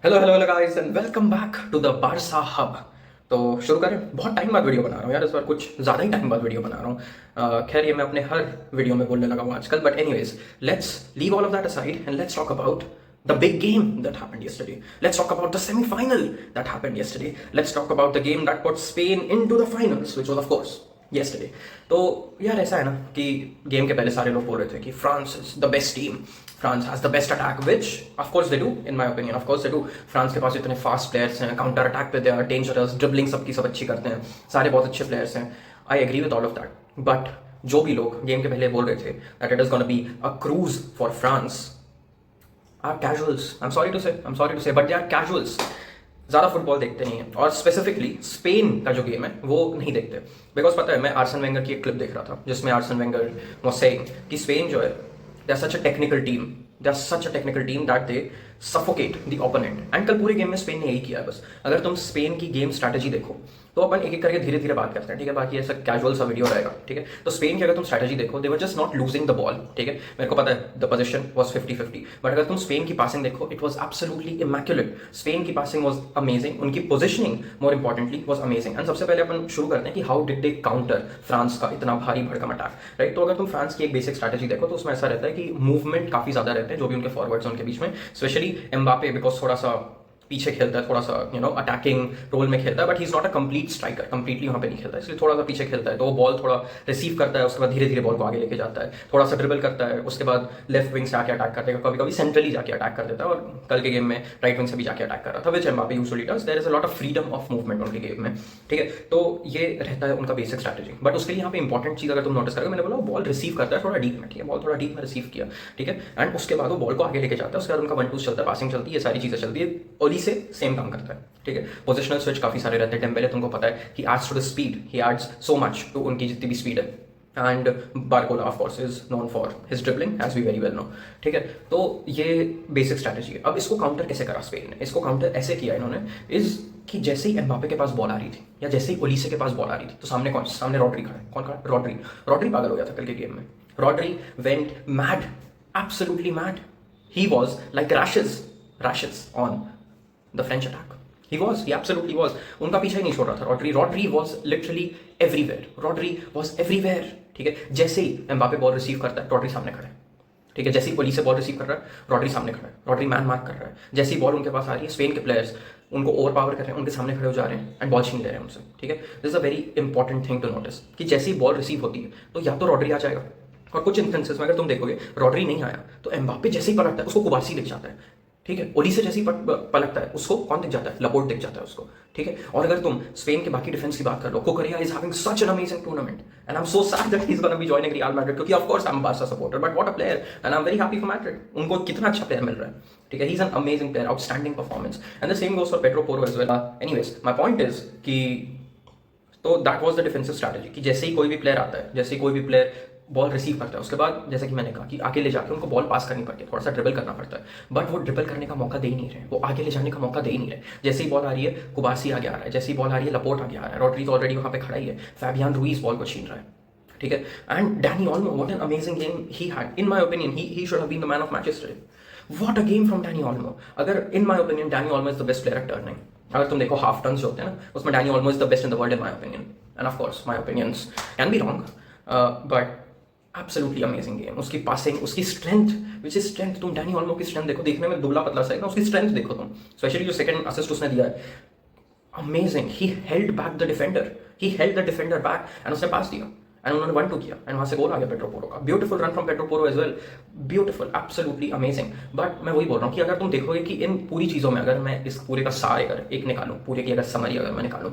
Hello hello hello guys and welcome back to the Barca hub. तो शुरू करें। बहुत टाइम बाद वीडियो बना रहा हूँ यार, इस बार कुछ ज़्यादा ही टाइम बाद वीडियो बना रहा हूँ। खैर ये मैं अपने हर वीडियो में बोलने लगा हूँ आजकल, but anyways let's leave all of that aside and let's talk about the big game that happened yesterday. Let's talk about the semi-final that happened yesterday. Let's talk about the game that put Spain into the finals, which was of course yesterday. तो यार ऐसा है ना कि game के पहले सारे लोग बोल रहे थे कि France is the best team, France has the best attack, which of course they do, in my opinion of course they do. France के पास इतने फास्ट प्लेयर्स हैं, काउंटर अटैक पे दे आर डेंजरस, ड्रिबलिंग सबकी सब अच्छी करते हैं, सारे बहुत अच्छे प्लेयर्स हैं। I agree with all of that, but जो भी लोग गेम के पहले बोल रहे थे that it is gonna be a cruise for France or casuals. I am sorry to say but they are casuals. ज़्यादा फुटबॉल देखते नहीं है, और स्पेसिफिकली स्पेन का जो गेम है वो नहीं देखते। बिकॉज पता है, मैं आर्सन वेंगर की एक क्लिप देख रहा था जिसमें आर्सन वेंगर वाज सेइंग कि स्पेन जो है they are such a technical team, they are such a technical team that they suffocate the opponent. And कल पूरे गेम में स्पेन ने यही किया है बस। अगर तुम स्पेन की गेम स्ट्रैटेजी देखो तो अपन एक एक करके धीरे धीरे बात करते हैं, ठीक है, बाकी ऐसा कैजुअल सा वीडियो रहेगा, ठीक है। तो स्पेन की अगर तुम स्ट्रैटेजी देखो, they were just not losing the ball, ठीक है। मेरे को पता है द पोजीशन वाज 50-50, बट अगर तुम स्पेन की पासिंग देखो it was absolutely immaculate. Spain की पासिंग वाज अमेजिंग, उनकी positioning more importantly was amazing. And सबसे पहले अपन शुरू करते हैं कि how did they counter France का इतना भारी भड़कम अटैक, राइट। तो अगर तुम फ्रांस की एक बेसिक स्ट्रैटेजी देखो तो उसमें ऐसा रहता है कि मूवमेंट काफी ज्यादा रहते हैं जो भी उनके फॉरवर्ड्स हैं उनके बीच में, स्पेशली एम्बापे, बिकॉज थोड़ा सा पीछे खेलता है, थोड़ा सा अटैकिंग रोल में खेलता है, but he is not a complete striker, completely वहाँ पे नहीं खेलता है, इसलिए थोड़ा सा पीछे खेलता है। तो वो बॉल थोड़ा रिसीव करता है, उसके बाद धीरे धीरे बॉल को आगे लेके जाता है, थोड़ा सा ड्रिबल करता है, उसके बाद लेफ्ट विंग से आके अटैक कर देगा, कभी कभी सेंट्रली जाके अटैक कर देता है, और कल के गेम में राइट विंग से भी जाके अटैक कर रहा था, which Mbappe usually does. There is a lot of freedom of movement उनके गेम में, ठीक है। तो ये रहता है उनका बेसिक स्ट्रैटेजी, बट उसके लिए यहाँ पे इंपॉर्टेंट चीज अगर तुम नोटिस करोगे, मैंने बोला बॉल रिसीव करता है थोड़ा डीप में, ठीक है, बॉल थोड़ा डीप में रिसीव किया, ठीक है, एंड उसके बाद वो बॉल को आगे लेके जाता है, उसके बाद उनका 1-2 चलता है, पासिंग चलती है, ये सारी चीजें चलती है। ओली से सेम काम करता है, ठीक है। पोजिशनल स्विच काफी सारे रहते हैं। डेम्बेले तुमको पता है he adds to the speed, he adds so much to उनकी जितनी भी स्पीड है। And Barcola of course is known for his dribbling as we very well know, ठीक है। तो ये बेसिक स्ट्रैटेजी है। अब इसको काउंटर कैसे करा स्पेन ने? इसको काउंटर ऐसे किया इन्होंने इज कि जैसे ही एम्बापे के पास बॉल आ रही थी या जैसे ही ओलिसे के पास बॉल आ रही थी तो सामने रॉड्री खड़ा है। कौन खड़ा? रॉड्री पागल हो गया था कल के गेम में। Rodri went mad, absolutely mad. He was like rashes on the French attack. he absolutely was। उनका पीछा ही नहीं छोड़ रहा था रॉड्री was literally everywhere, ठीक है। जैसे ही एम्बापे बॉल रिसीव करता है रॉड्री सामने खड़ा है, ठीक है। जैसे ही ओली से बॉल रिसीव कर रहा है रॉड्री सामने खड़ा है, रॉड्री मैन मार्क कर रहा है। जैसे ही बॉल उनके पास आ रही है स्पेन के प्लेयर्स उनको ओवर पावर कर रहे हैं, उनके सामने खड़े हो जा रहे हैं एंड बॉल छीन ले रहे हैं उनसे, ठीक है। This is a very important thing to notice कि जैसे ही बॉल रिसीव होती है तो या तो रॉड्री आ जाएगा, और कुछ इंस्टेंसेस में अगर तुम देखोगे रॉड्री नहीं आया तो एम्बापे जैसे ही पलटता है उसको कुबार्सी दिख जाता है, ठीक है। ओली से जैसे ही पलटता है उसको कौन दिख जाता है? लपोर्ट दिख जाता है उसको, ठीक है। और अगर तुम स्पेन के बाकी डिफेंस की बात कर लो, Cucurella is having such an amazing tournament and I am so sad that he is gonna be joining Real Madrid, क्योंकि of course I am Barca supporter, but what a player and I am very happy for Madrid. उनको कितना अच्छा player मिल रहा है, ठीक है। He is an amazing player, outstanding performance, and the same goes for Pedro Porro as well. Anyways my point is कि तो that was the defensive strategy कि जैसे ही कोई भी प्लेयर आता है, जैसे ही कोई भी प्लेयर बॉल रिसीव करता है उसके बाद जैसे कि मैंने कहा कि आगे ले जाके उनको बॉल पास करनी पड़ती है, थोड़ा सा ड्रिबल करना पड़ता है, बट वो ड्रिबल करने का मौका दे ही नहीं रहे, वो आगे ले जाने का मौका दे ही नहीं रहे। जैसे ही बॉल आ रही है कुबार्सी आगे आ रहा है, जैसे ही बॉल आ रही है लपोर्ट आगे आ रहा है, रॉड्री तो ऑलरेडी वहाँ पे खड़ा ही है, फैबियान रूइज बॉल को छीन रहा है, ठीक है। And Dani Olmo, what an amazing game he had, in my opinion he should have been the man of match yesterday. What a game from Dani Olmo. अगर in my opinion Dani Olmo is the best player at turning. अगर तुम देखो half turns जो होते हैं ना उसमें Danny Olmo is the best in the world in my opinion, end of course my opinions can be wrong, but absolutely amazing game. उसकी passing, उसकी स्ट्रेंथ, विच इज स्ट्रेंथ। तुम डैनी ऑल्मो की strength देखो, देखने में दुबला पतला सा है ना, उसकी स्ट्रेंथ देखो तुम, स्पेशली जो सेकंड असिस्ट उसने दिया है, amazing. He held back the defender back and उसने पास दिया एंड उन्होंने 1-2 किया एंड वहां से गोल आ गया पेड्रो पोरो का। Beautiful run from Pedro Porro as well, beautiful, absolutely amazing. But मैं वही बोल रहा हूँ कि अगर तुम देखोगे कि इन पूरी चीज़ों में अगर मैं इस पूरे का सार अगर एक निकालूं, पूरे की अगर समरी अगर मैं निकालूं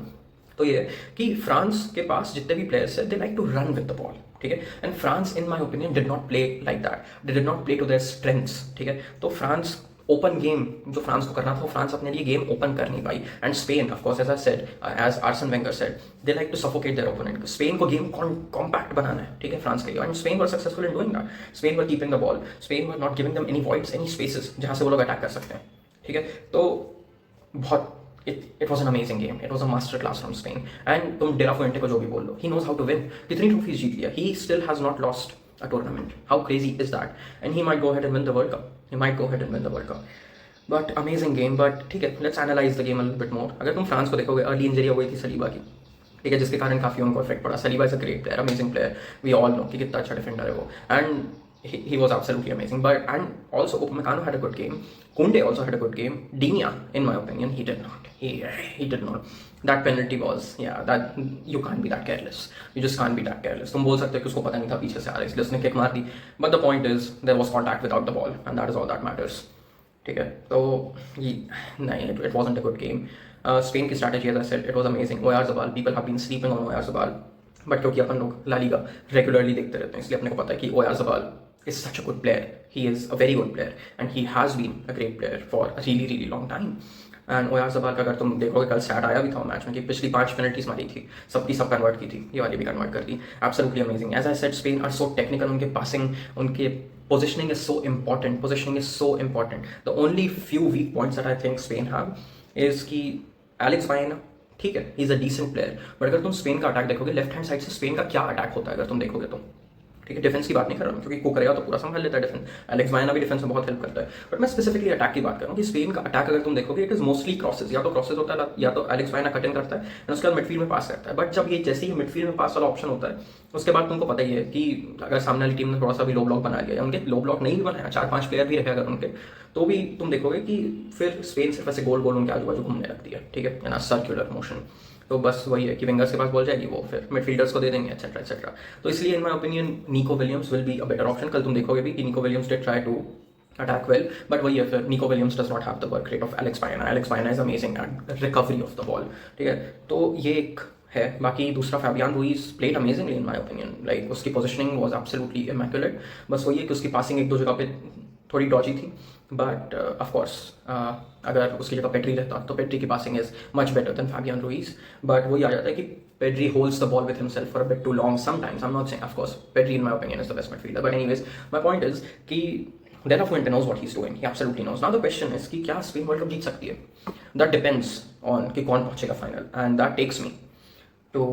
तो ये कि फ्रांस के पास जितने भी प्लेयर्स हैं they like to run with the ball, ठीक है। And France in my opinion did not play like that, they did not play to their strengths, ठीक है। तो फ्रांस ओपन गेम जो फ्रांस को करना था वो फ्रांस अपने लिए गेम ओपन कर नहीं पाई। And Spain of course as I said, as Arsene Wenger said, they like to suffocate their opponent. Spain को गेम कॉम्पैक्ट बनाना है, ठीक है, फ्रांस के लिए, and Spain were successful in doing that. Spain were keeping the ball, Spain were not giving them any voids, any spaces जहां से वो लोग अटैक कर सकते हैं, ठीक है। तो बहुत it was an amazing game. It was a master class from Spain. And तुम डेला फुएंटे को जो भी बोल लो, he knows how to win. कितनी ट्रॉफीज जीत लिया, he still has not lost a tournament. How crazy is that? And he might go ahead and win the World Cup. But amazing game. But ठीक है, let's analyse the game a little bit more. अगर तुम France को देखोगे, early injury हो गई थी Saliba की, ठीक है, जिसके कारण काफ़ी उनको इफेक्ट पड़ा। Saliba is a great player, amazing player, we all know कि कितना अच्छा डिफेंडर है वो, and he was absolutely amazing. But and also Upamecano had a good game. Kunde also had a good game. Dinia, in my opinion, he did not. He did not. That penalty was, yeah, that you can't be that careless. You just can't be that careless. तुम बोल सकते हो कि उसको पता नहीं था पीछे से आ रहा है इसलिए उसने किक मार दी. But the point is there was contact without the ball, and that is all that matters. ठीक है, तो नहीं, it wasn't a good game. Spain की strategy, as I said, it was amazing. Oyarzabal, people have been sleeping on Oyarzabal. But क्योंकि अपन लोग La Liga regularly देखते रहते हैं, इसलिए अपने को पता है कि Oyarzabal is such a good player. He is a very good player and he has been a great player for a really really long time. And Oyarzabal का अगर तुम देखोगे, कल स्टार्ट आया भी था मैच में कि पिछली 5 पेनल्टीज मारी थी, सबकी सब कन्वर्ट की थी, ये वाली भी कन्वर्ट कर दी. Absolutely amazing. As I said, Spain are so technical. उनके पासिंग, उनके positioning is so important. Positioning is so important. The only few weak points that I think Spain have is कि एलेक्स बाइना, ठीक है, he is a decent player, but अगर तुम Spain का attack देखोगे, left hand side से Spain का क्या अटैक होता है अगर तुम देखोगे तो, ठीक है, डिफेंस की बात नहीं कर रहा हूँ क्योंकि कुकरेया तो पूरा संभाल लेता है डिफेंस, एलेक्स बाइना भी डिफेंस में बहुत हेल्प करता है, बट मैं स्पेसिफिकली अटैक की बात कर रहा हूँ कि स्पेन का अटैक अगर तुम देखोगे, इट इज मोस्टली क्रॉसेस. या तो क्रॉसेस होता है या तो एलेक्स बाइना कट इन करता है एंड उसके बाद मिडफील्ड में पास करता है. बट जब ये जैसे ही मिडफील्ड में पास वाला ऑप्शन होता है, उसके बाद तुमको पता ही है कि अगर सामने वाली टीम ने थोड़ा सा भी लो ब्लॉक बना लिया, या उनके लो ब्लॉक नहीं भी बनाया, 4-5 प्लेयर भी रहे अगर उनके, तो भी तुम देखोगे कि फिर स्पेन सिर्फ ऐसे गोल गोल उनके आजू बाजू घूमने लगती है, ठीक है, ना सर्कुलर मोशन. तो बस वही है कि विंगर्स के पास बॉल जाएगी, वो फिर मिडफील्डर्स को दे देंगे, एक्सेट्रा एक्सेट्रा. तो इसलिए in my opinion Nico Williams will be a better option. कल तुम देखोगे भी कि Nico Williams did try to attack well, but वही है, फिर Nico Williams does not have the work rate of Alex Baena. Alex Baena is amazing at recovery of the ball, ठीक है. तो ये एक है. बाकी दूसरा Fabian Ruiz played amazingly in my opinion. Like उसकी पोजिशनिंग वाज एब्सोल्युटली इमैक्युलेट. बस वही है कि उसकी पासिंग एक दो जगह पे थोड़ी डॉजी थी, बट ऑफकोर्स अगर उसकी जगह पेड्री रहता तो पेड्री की passing is much better than Fabian Ruiz. But वही आ जाता है कि Pedri holds the ball with himself for a bit too long sometimes. I am not saying, of course Pedri in my opinion is the best midfielder, but anyways my point is कि De La Fuente knows what he's doing. He absolutely knows. Now the question is कि क्या Spain world cup जीत सकती है? That depends on कि कौन पहुंचेगा final, and that takes me to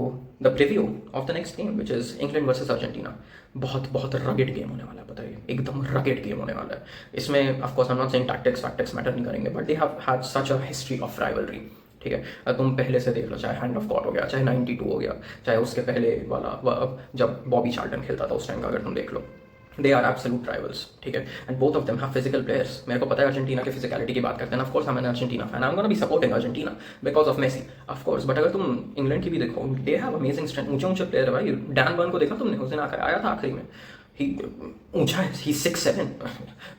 the preview of the next game, which is England versus Argentina. बहुत बहुत rugged game होने वाला है, पता है, एकदम रगेड गेम होने वाला है. इसमें of course I am not saying tactics matter नहीं करेंगे, but they have had such a history of rivalry, ठीक है. तुम पहले से देख लो, चाहे हैंड ऑफ गॉड हो गया, चाहे 92 हो गया, चाहे उसके पहले वाला जब बॉबी चार्ल्टन खेलता था उस टाइम का अगर तुम देख लो, दे आर एब्सोल्यूट राइवल्स, ठीक है. And both of them have physical players. मेरे को पता है अर्जेंटीना की फिजिकलिटी की बात करते हैं, of course I am an Argentina fan, I am gonna be supporting Argentina because of Messi, of course. But अगर तुम इंग्लैंड की भी देखो, दे हैव अमेजिंग स्ट्रेंथ. ऊंचे ऊंचे प्लेयर है भाई. डैन बर्न को देखा तुमने, उस दिन आकर आया था आखिरी में, ही ऊंचा है, ही 6'7",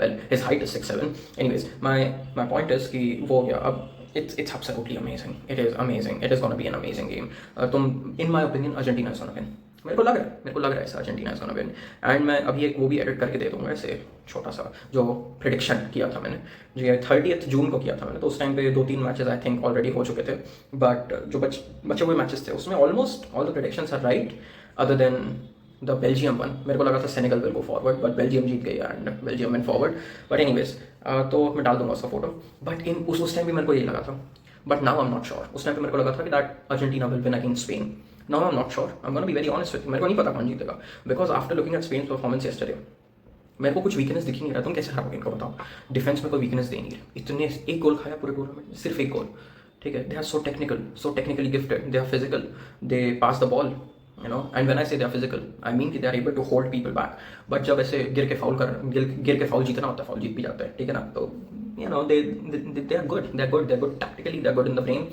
well his height is 6'7". Anyways my point is कि वो गया. अब it's absolutely amazing. It is amazing. It is going to be an amazing game. तुम in my opinion Argentina is going to win. मेरे को लग रहा है ऐसा, Argentina is gonna win. And मैं अभी एक वो भी एडिट करके दे दूंगा ऐसे छोटा सा, जो प्रिडिक्शन किया था मैंने, जो 30 जून को किया था मैंने. तो उस टाइम पे 2-3 मैचेस आई थिंक ऑलरेडी हो चुके थे, बट जो बचे हुए मैचेस थे उसमें almost all the predictions are right other than the Belgium one. मेरे को लगा था Senegal will go forward, but Belgium जीत गई and Belgium went forward. But anyways तो मैं डाल दूंगा उसका फोटो. बट उस टाइम भी मेरे को यही लगा था, but now I am not sure. उस टाइम पे मेरे को लगा था कि that Argentina will win against Spain. Now I'm not sure. I'm gonna be very honest with you. मेरे को नहीं पता कौन जीतेगा, because after looking at Spain's performance yesterday, मेरे को कुछ वीकनेस दिख ही नहीं रहा. तुम कैसे हारोगे इनको बताओ? डिफेंस में कोई वीकनेस दे नहीं रहे. इतने एक गोल खाया पूरे टूर्नामेंट में, सिर्फ एक गोल, ठीक है. They are so technical, so technically gifted, they are physical, they pass the ball, you know. And when I say they are physical, I mean कि they are able to hold people back. But जब ऐसे गिर के foul जीतना होता है, foul जीत भी जाता है, ठीक है ना. तो you know they are good tactically, they are good in the brain.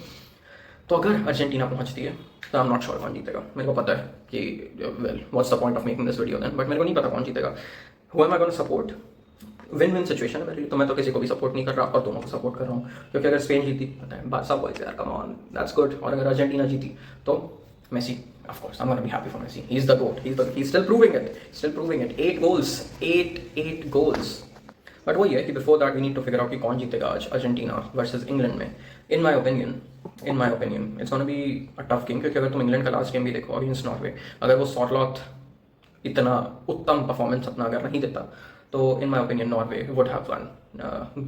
तो अगर अर्जेंटीना पहुंचती है तो आई एम नॉट श्योर कौन जीतेगा. मेरे को पता है कि well what's the point of making this video then, but मेरे को नहीं पता कौन जीतेगा. Who am I gonna support? Win situation है मेरे लिए, तो मैं तो किसी को भी सपोर्ट नहीं कर रहा और दोनों को सपोर्ट कर रहा हूँ. क्योंकि अगर स्पेन जीती, पता है बारसा बॉयज यार, कम ऑन, दैट्स गुड. और अगर अर्जेंटीना जीती तो Messi, of course I'm gonna be happy for Messi. He's the GOAT. He's still proving it. 8 goals. But वही है कि before that we need to figure out कि कौन जीतेगा आज अर्जेंटीना वर्सेस इंग्लैंड में. In my opinion it's gonna be a tough game. क्योंकि अगर तुम इंग्लैंड का लास्ट गेम भी देखो अगेंस्ट नॉर्वे, अगर वो सॉटलॉथ इतना उत्तम परफॉर्मेंस अपना अगर नहीं देता, तो in my opinion Norway would have won.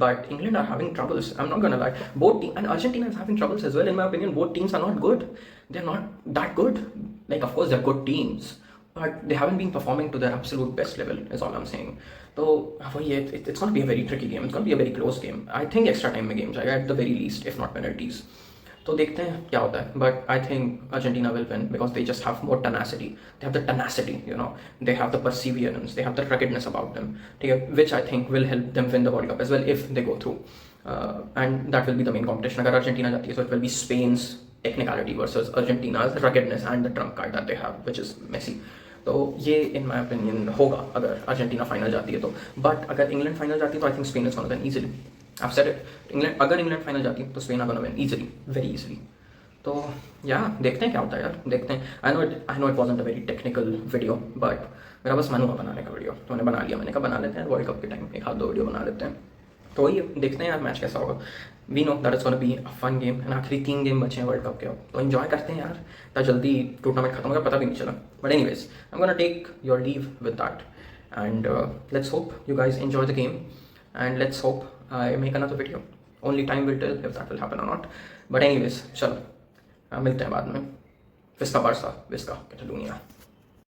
But England are having troubles. I'm not gonna lie. Both team and Argentina is having troubles as well. In my opinion, both teams are not good. They're not that good. Like, of course, they're good teams, but they haven't been performing to their absolute best level, is all I'm saying. तो वही है, it's going to be a very tricky game, it's going to be a very close game. I think extra time में game जाएगा at the very least, if not penalties. तो देखते हैं क्या होता है, but I think Argentina will win because they just have more tenacity. They have the tenacity, you know, they have the perseverance, they have the ruggedness about them, ठीक है, which I think will help them win the World Cup as well if they go through. And that will be the main competition. अगर Argentina जाती है so it will be Spain's technicality versus Argentina's ruggedness and the trump card that they have, which is Messi. तो ये इन my opinion होगा अगर Argentina final जाती है तो. बट अगर इंग्लैंड फाइनल जाती है तो I think Spain is gonna win easily. I said it, England, अगर इंग्लैंड फाइनल जाती है तो Spain are gonna win easily, very easily. तो या देखते हैं क्या होता है यार, देखते हैं. I know it wasn't a very technical video, but मेरा बस मन हुआ बनाने का वीडियो तो मैंने बना लिया. मैंने कहा बना लेते हैं वर्ल्ड कप के टाइम एक हाथ 2 वीडियो बना लेते हैं. तो वही देखते हैं यार मैच कैसा होगा. We know that is gonna be a fun game. And आखिरी 3 गेम बचे हैं वर्ल्ड कप के, तो एंजॉय करते हैं यार. इतना जल्दी टूर्नामेंट खत्म हो गया पता भी नहीं चला. But anyways I am gonna take your leave with that and let's hope you guys enjoy the game and let's hope I make another video. Only time will tell if that will happen और not. But anyways चलो मिलते हैं बाद में. विस्का Barca, विस्का कैटालूनिया.